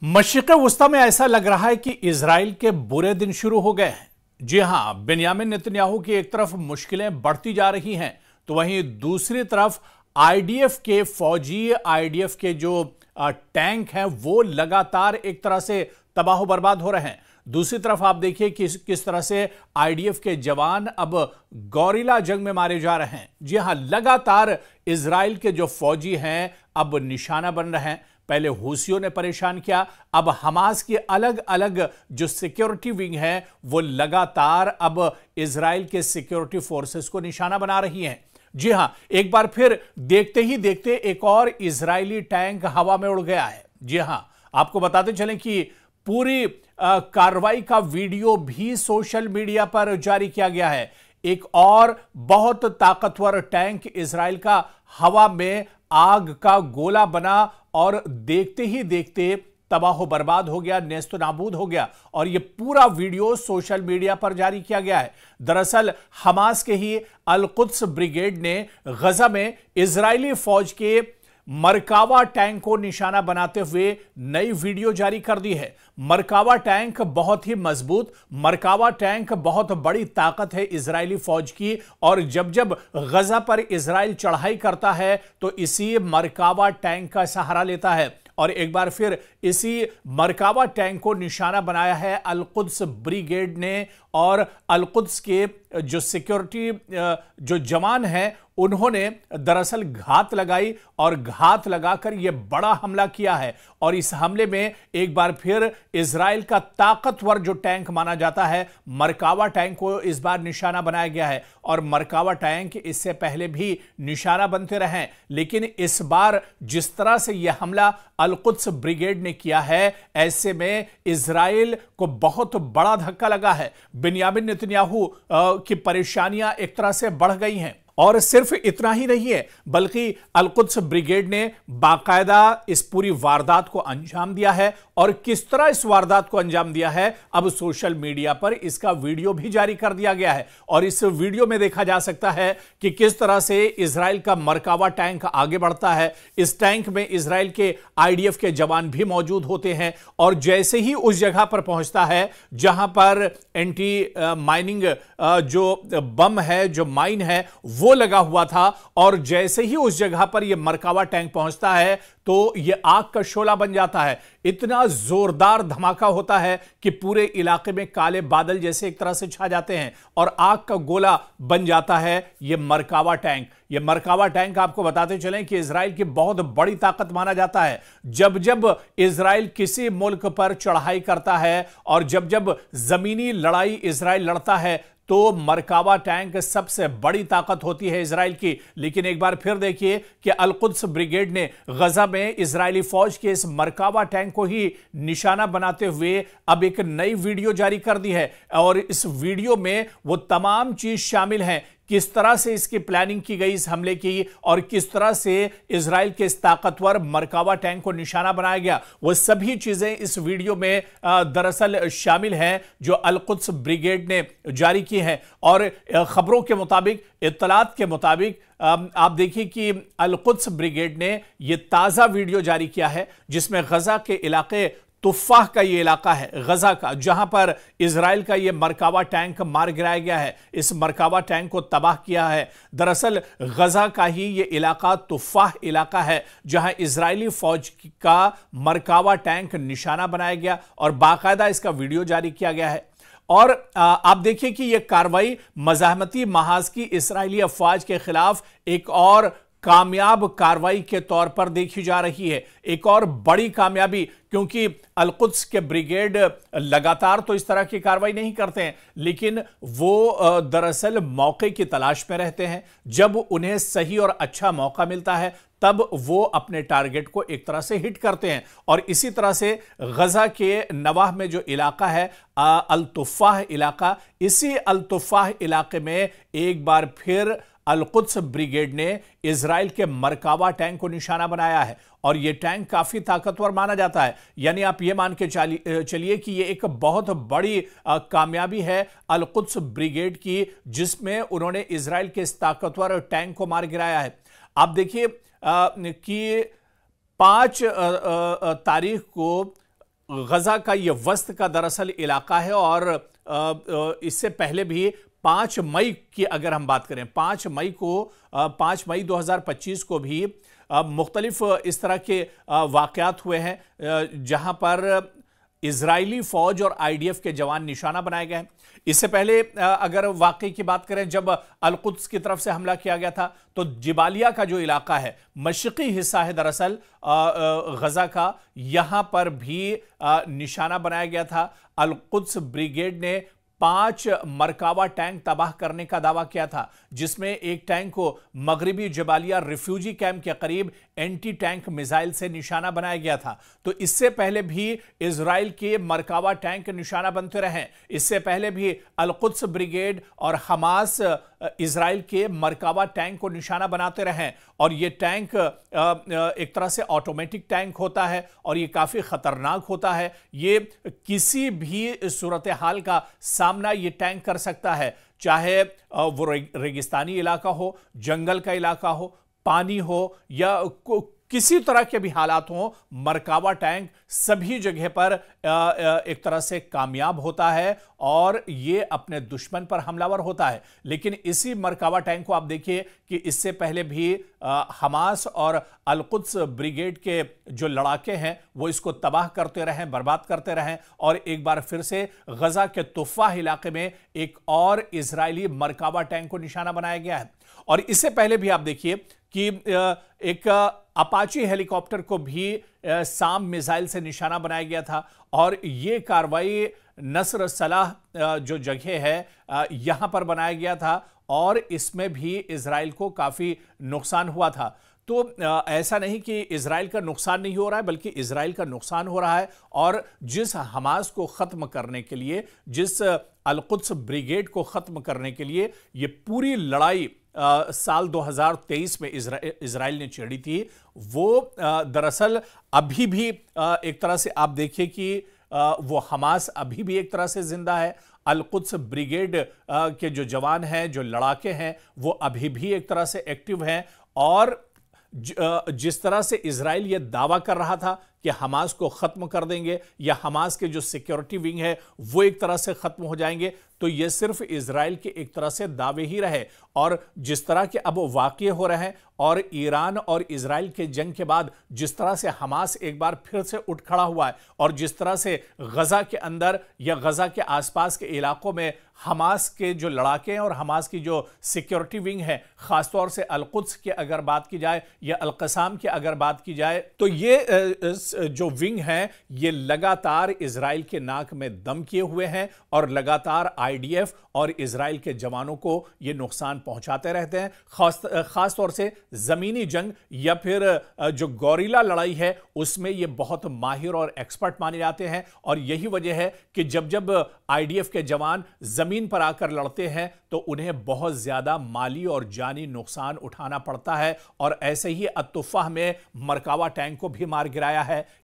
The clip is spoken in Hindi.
मशरिक़ वस्ता में ऐसा लग रहा है कि इजराइल के बुरे दिन शुरू हो गए हैं। जी हां, बेंयामिन नेतन्याहू की एक तरफ मुश्किलें बढ़ती जा रही हैं, तो वहीं दूसरी तरफ आईडीएफ के फौजी, आईडीएफ के जो टैंक हैं वो लगातार एक तरह से तबाह बर्बाद हो रहे हैं। दूसरी तरफ आप देखिए कि किस तरह से आईडीएफ के जवान अब गौरिला जंग में मारे जा रहे हैं। जी हां, लगातार इजराइल के जो फौजी हैं अब निशाना बन रहे हैं। पहले हूसियों ने परेशान किया, अब हमास की अलग अलग जो सिक्योरिटी विंग है वो लगातार अब इजराइल के सिक्योरिटी फोर्सेस को निशाना बना रही हैं। जी हां, एक बार फिर देखते ही देखते एक और इजरायली टैंक हवा में उड़ गया है। जी हां, आपको बताते चलें कि पूरी कार्रवाई का वीडियो भी सोशल मीडिया पर जारी किया गया है। एक और बहुत ताकतवर टैंक इजराइल का हवा में आग का गोला बना और देखते ही देखते तबाह बर्बाद हो गया, नेस्त नाबूद हो गया। और यह पूरा वीडियो सोशल मीडिया पर जारी किया गया है। दरअसल हमास के ही अल कुद्स ब्रिगेड ने गजा में इजरायली फौज के मरकावा टैंक को निशाना बनाते हुए नई वीडियो जारी कर दी है। मरकावा टैंक बहुत ही मजबूत, मरकावा टैंक बहुत बड़ी ताकत है इजरायली फौज की, और जब जब गजा पर इजराइल चढ़ाई करता है तो इसी मरकावा टैंक का सहारा लेता है। और एक बार फिर इसी मरकावा टैंक को निशाना बनाया है अल कुद्स ब्रिगेड ने, और अल कुद्स के जो सिक्योरिटी जो जवान हैं उन्होंने दरअसल घात लगाई और घात लगाकर यह बड़ा हमला किया है। और इस हमले में एक बार फिर इजराइल का ताकतवर जो टैंक माना जाता है मरकावा टैंक को इस बार निशाना बनाया गया है। और मरकावा टैंक इससे पहले भी निशाना बनते रहे, लेकिन इस बार जिस तरह से यह हमला अल कुद्स ब्रिगेड ने किया है, ऐसे में इजराइल को बहुत बड़ा धक्का लगा है। बेंयामिन नेतन्याहू की परेशानियां एक तरह से बढ़ गई हैं। और सिर्फ इतना ही नहीं है, बल्कि अल कुद्स ब्रिगेड ने बाकायदा इस पूरी वारदात को अंजाम दिया है। और किस तरह इस वारदात को अंजाम दिया है, अब सोशल मीडिया पर इसका वीडियो भी जारी कर दिया गया है। और इस वीडियो में देखा जा सकता है कि किस तरह से इजराइल का मरकावा टैंक आगे बढ़ता है। इस टैंक में इजराइल के आईडीएफ के जवान भी मौजूद होते हैं, और जैसे ही उस जगह पर पहुंचता है जहां पर एंटी माइनिंग जो बम है, जो माइन है वो लगा हुआ था, और जैसे ही उस जगह पर यह मरकावा टैंक पहुंचता है तो यह आग का शोला बन जाता है। इतना जोरदार धमाका होता है कि पूरे इलाके में काले बादल जैसे एक तरह से छा जाते हैं और आग का गोला बन जाता है यह मरकावा टैंक। यह मरकावा टैंक आपको बताते चलें कि इजराइल की बहुत बड़ी ताकत माना जाता है। जब जब इजराइल किसी मुल्क पर चढ़ाई करता है और जब जब जमीनी लड़ाई इजराइल लड़ता है तो मरकावा टैंक सबसे बड़ी ताकत होती है इजराइल की। लेकिन एक बार फिर देखिए कि अल कुद्स ब्रिगेड ने गजा में इजरायली फौज के इस मरकावा टैंक को ही निशाना बनाते हुए अब एक नई वीडियो जारी कर दी है। और इस वीडियो में वो तमाम चीज शामिल हैं, किस तरह से इसकी प्लानिंग की गई इस हमले की, और किस तरह से इजराइल के इस ताकतवर मरकावा टैंक को निशाना बनाया गया, वो सभी चीजें इस वीडियो में दरअसल शामिल हैं जो अल कुद्स ब्रिगेड ने जारी की हैं। और खबरों के मुताबिक, इत्तलात के मुताबिक आप देखिए कि अल कुद्स ब्रिगेड ने यह ताजा वीडियो जारी किया है जिसमें गजा के इलाके तुफ़ाह का ये इलाका है गजा का, जहां पर इजराइल का ये मरकावा टैंक मार गिराया गया है, इस मरकावा टैंक को तबाह किया है। दरअसल गजा का ही ये इलाका तुफ़ाह इलाका है जहां इजरायली फौज का मरकावा टैंक निशाना बनाया गया और बाकायदा इसका वीडियो जारी किया गया है। और आप देखिए कि यह कार्रवाई मज़ाहमती महाज की इजरायली अफवाज के खिलाफ एक और कामयाब कार्रवाई के तौर पर देखी जा रही है, एक और बड़ी कामयाबी, क्योंकि अल कुद्स के ब्रिगेड लगातार तो इस तरह की कार्रवाई नहीं करते हैं, लेकिन वो दरअसल मौके की तलाश में रहते हैं। जब उन्हें सही और अच्छा मौका मिलता है तब वो अपने टारगेट को एक तरह से हिट करते हैं। और इसी तरह से गजा के नवाह में जो इलाका है अल तुफ़ाह इलाका, इसी अल तुफ़ाह इलाके में एक बार फिर अल कुद्स ब्रिगेड ने इजराइल के मरकावा टैंक को निशाना बनाया है। और यह टैंक काफी ताकतवर माना जाता है, यानी आप यह मान के चलिए कि यह एक बहुत बड़ी कामयाबी है अल कुद्स ब्रिगेड की, जिसमें उन्होंने इजराइल के इस ताकतवर टैंक को मार गिराया है। आप देखिए कि 5 तारीख को गजा का ये वस्त का दरअसल इलाका है और इससे पहले भी 5 मई की अगर हम बात करें 5 मई 2025 को भी मुख्तलिफ इस तरह के वाकयात हुए हैं जहां पर इजरायली फौज और आईडीएफ के जवान निशाना बनाए गए हैं। इससे पहले अगर वाकई की बात करें जब अल-कुद्स की तरफ से हमला किया गया था तो जिबालिया का जो इलाका है मशरकी हिस्सा है दरअसल गजा का, यहां पर भी निशाना बनाया गया था। अल-कुद्स ब्रिगेड ने 5 मरकावा टैंक तबाह करने का दावा किया था, जिसमें एक टैंक को मगरिबी जबालिया रिफ्यूजी कैंप के करीब एंटी टैंक मिसाइल से निशाना बनाया गया था। तो इससे पहले भी इजराइल के मरकावा टैंक निशाना बनते रहे। इससे पहले भी अल-कुद्स ब्रिगेड और हमास इजराइल के मरकावा टैंक को निशाना बनाते रहे और यह टैंक एक तरह से ऑटोमेटिक टैंक होता है और यह काफी खतरनाक होता है। यह किसी भी सूरत हाल का सामना यह टैंक कर सकता है, चाहे वो रेगिस्तानी इलाका हो, जंगल का इलाका हो, पानी हो या किसी तरह के भी हालात हों, मरकावा टैंक सभी जगह पर एक तरह से कामयाब होता है और ये अपने दुश्मन पर हमलावर होता है। लेकिन इसी मरकावा टैंक को आप देखिए कि इससे पहले भी हमास और अल-कुद्स ब्रिगेड के जो लड़ाके हैं वो इसको तबाह करते रहे, बर्बाद करते रहे और एक बार फिर से गजा के तुफ़ाह इलाके में एक और इजरायली मरकावा टैंक को निशाना बनाया गया है। और इससे पहले भी आप देखिए कि एक अपाची हेलीकॉप्टर को भी साम मिसाइल से निशाना बनाया गया था और यह कार्रवाई नस्र सलाह जो जगह है यहां पर बनाया गया था और इसमें भी इजराइल को काफी नुकसान हुआ था। तो ऐसा नहीं कि इजराइल का नुकसान नहीं हो रहा है, बल्कि इजराइल का नुकसान हो रहा है और जिस हमास को खत्म करने के लिए, जिस अल-कुद्स ब्रिगेड को खत्म करने के लिए ये पूरी लड़ाई साल 2023 में इजराइल ने छेड़ी थी, वो दरअसल अभी भी एक तरह से आप देखिए कि वो हमास अभी भी एक तरह से जिंदा है। अल-कुद्स ब्रिगेड के जो जवान हैं, जो लड़ाके हैं, वो अभी भी एक तरह से एक्टिव हैं और जिस तरह से इजराइल ये दावा कर रहा था कि हमास को खत्म कर देंगे या हमास के जो सिक्योरिटी विंग है वो एक तरह से खत्म हो जाएंगे, तो ये सिर्फ इजराइल के एक तरह से दावे ही रहे। और जिस तरह के अब वाक़ये हो रहे हैं और ईरान और इजराइल के जंग के बाद जिस तरह से हमास एक बार फिर से उठ खड़ा हुआ है और जिस तरह से गजा के अंदर या गजा के आसपास के इलाकों में हमास के जो लड़ाके हैं और हमास की जो सिक्योरिटी विंग है, खासतौर से अल-कुद्स की अगर बात की जाए या अल-क़साम की अगर बात की जाए, तो ये जो विंग है ये लगातार इजराइल के नाक में दम किए हुए हैं और लगातार आईडीएफ और इजराइल के जवानों को ये नुकसान पहुंचाते रहते हैं। खास तौर से जमीनी जंग या फिर जो गौरीला लड़ाई है उसमें ये बहुत माहिर और एक्सपर्ट माने जाते हैं और यही वजह है कि जब जब आईडीएफ के जवान जमीन पर आकर लड़ते हैं तो उन्हें बहुत ज्यादा माली और जानी नुकसान उठाना पड़ता है और ऐसे ही अत्तुफ़ाह में मरकावा टैंक को भी मार गिराया है।